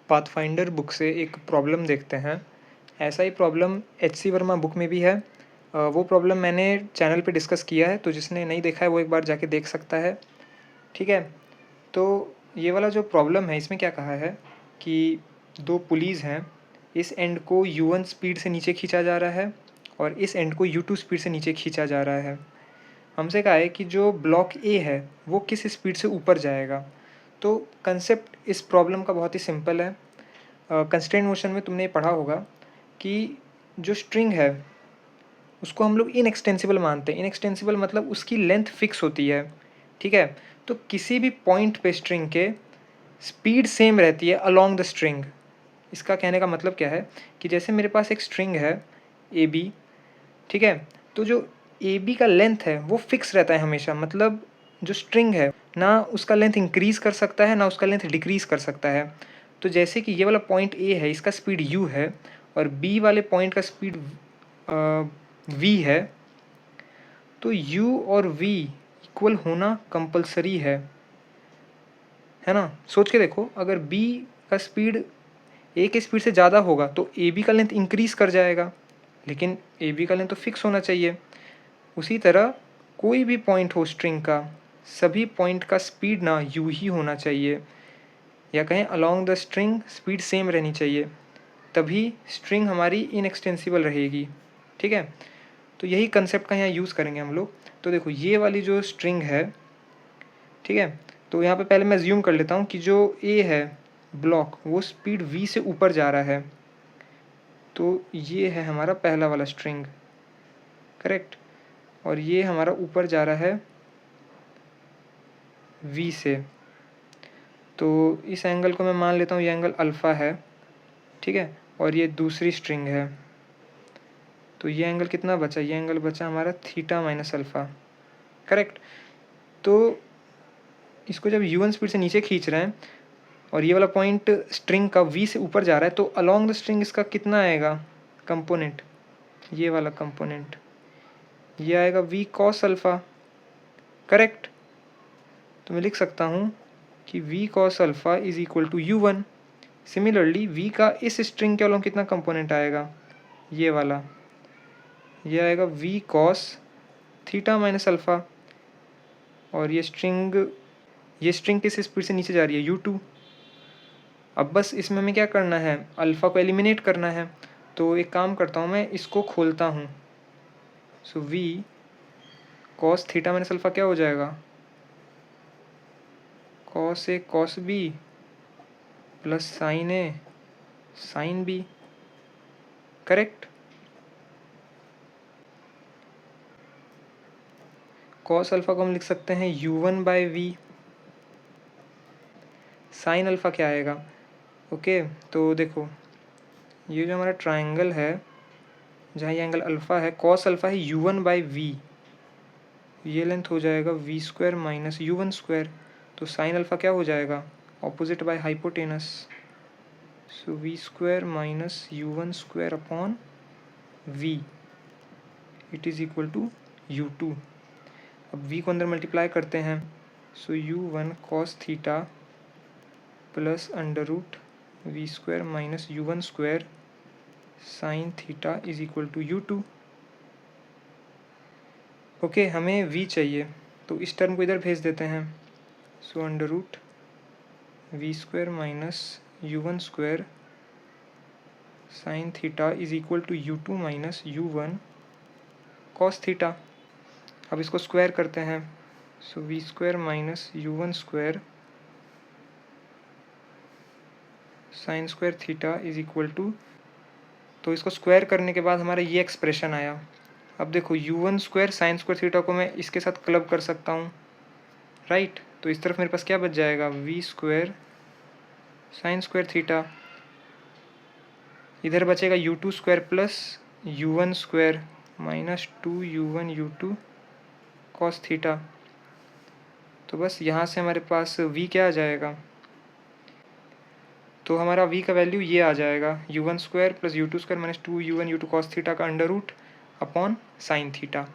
Pathfinder book से एक problem देखते हैं। ऐसा ही प्रॉब्लम एच.सी. वर्मा बुक में भी है। वो प्रॉब्लम मैंने चैनल पे डिस्कस किया है, तो जिसने नहीं देखा है वो एक बार जाके देख सकता है। ठीक है, तो ये वाला जो प्रॉब्लम है इसमें क्या कहा है कि दो पुलीज़ हैं, इस एंड को u1 स्पीड से नीचे खींचा जा रहा है और इस एंड को u2 स्पीड से नीचे खींचा जा रहा है। हमसे कहा है कि जो ब्लॉक ए है वो किस स्पीड से ऊपर जाएगा। तो कंसेप्ट इस प्रॉब्लम का बहुत ही सिंपल है। कंस्ट्रेंट मोशन में तुमने पढ़ा होगा कि जो स्ट्रिंग है उसको हम लोग इनएक्सटेंसिबल मानते हैं। इनएक्सटेंसिबल मतलब उसकी लेंथ फिक्स होती है। ठीक है, तो किसी भी पॉइंट पे स्ट्रिंग के स्पीड सेम रहती है अलोंग द स्ट्रिंग। इसका कहने का मतलब क्या है कि जैसे मेरे पास एक स्ट्रिंग है ए बी, ठीक है, तो जो ए बी का लेंथ है वो फिक्स रहता है हमेशा। मतलब जो स्ट्रिंग है ना उसका लेंथ इंक्रीज़ कर सकता है ना उसका लेंथ डिक्रीज़ कर सकता है। तो जैसे कि ये वाला पॉइंट ए है, इसका स्पीड u है और बी वाले पॉइंट का स्पीड v है, तो u और v इक्वल होना कंपलसरी है ना। सोच के देखो, अगर b का स्पीड a के स्पीड से ज़्यादा होगा तो ab का लेंथ इंक्रीज़ कर जाएगा, लेकिन ab का लेंथ तो फिक्स होना चाहिए। उसी तरह कोई भी पॉइंट हो स्ट्रिंग का, सभी पॉइंट का स्पीड ना u ही होना चाहिए, या कहें along the string speed same रहनी चाहिए, तभी स्ट्रिंग हमारी इनएक्सटेंसिबल रहेगी। ठीक है, तो यही कंसेप्ट का यहाँ यूज़ करेंगे हम लोग। तो देखो ये वाली जो स्ट्रिंग है, ठीक है, तो यहाँ पे पहले मैं अज्यूम कर लेता हूँ कि जो ए है ब्लॉक वो स्पीड v से ऊपर जा रहा है। तो ये है हमारा पहला वाला स्ट्रिंग, करेक्ट, और ये हमारा ऊपर जा रहा है v से। तो इस एंगल को मैं मान लेता हूँ ये एंगल अल्फ़ा है, ठीक है, और ये दूसरी स्ट्रिंग है। तो ये एंगल कितना बचा, ये एंगल बचा हमारा थीटा माइनस अल्फ़ा, करेक्ट। तो इसको जब u1 स्पीड से नीचे खींच रहे हैं और ये वाला पॉइंट स्ट्रिंग का v से ऊपर जा रहा है, तो अलोंग द स्ट्रिंग इसका कितना आएगा कंपोनेंट, ये वाला कंपोनेंट, ये आएगा v cos अल्फ़ा, करेक्ट। तो मैं लिख सकता हूँ कि v cos alpha is equal to u1। Similarly v का इस स्ट्रिंग के अलोंग कितना कंपोनेंट आएगा, ये वाला, ये आएगा v cos theta minus alpha, और ये स्ट्रिंग किस स्पीड से नीचे जा रही है, u2। अब बस इसमें हमें क्या करना है, अल्फ़ा को एलिमिनेट करना है। तो एक काम करता हूँ, मैं इसको खोलता हूँ। So v cos theta minus alpha क्या हो जाएगा, cos a cos b plus sine a sine b, correct. cos alpha को हम लिख सकते हैं u1 by we. Sign alpha क्या आएगा, ओके, तो देखो ये जो हमारा ट्रायंगल है जहाँ ये एंगल अल्फ़ा है, cos अल्फ़ा है u1 बाई वी, ये लेंथ हो जाएगा v square minus u1 square. तो साइन अल्फ़ा क्या हो जाएगा, opposite by hypotenuse, so v square minus u1 square upon v, it is equal to u2। अब v को अंदर मल्टीप्लाई करते हैं, so u1 cos theta plus under root v square minus u1 square sine theta is equal to u2। Okay, हमें v चाहिए तो इस term को इधर भेज देते हैं। So under root v square minus u1 square sine theta is equal to u2 minus u1 cos theta. अब इसको स्क्वायर करते हैं, so v square minus u1 square sine square theta is equal to, तो इसको square करने के बाद हमारा ये एक्सप्रेशन आया। अब देखो u1 square sine square theta को मैं इसके साथ क्लब कर सकता हूँ, राइट। तो इस तरफ मेरे पास क्या बच जाएगा, v square sine square theta, इधर बचेगा u2 square plus u1 square minus 2u1 u2 cos theta. तो बस यहाँ से हमारे पास v क्या आ जाएगा, तो हमारा v का वैल्यू ये आ जाएगा u1 square plus u2 square minus 2u1 u2 cos theta का under root upon sine theta.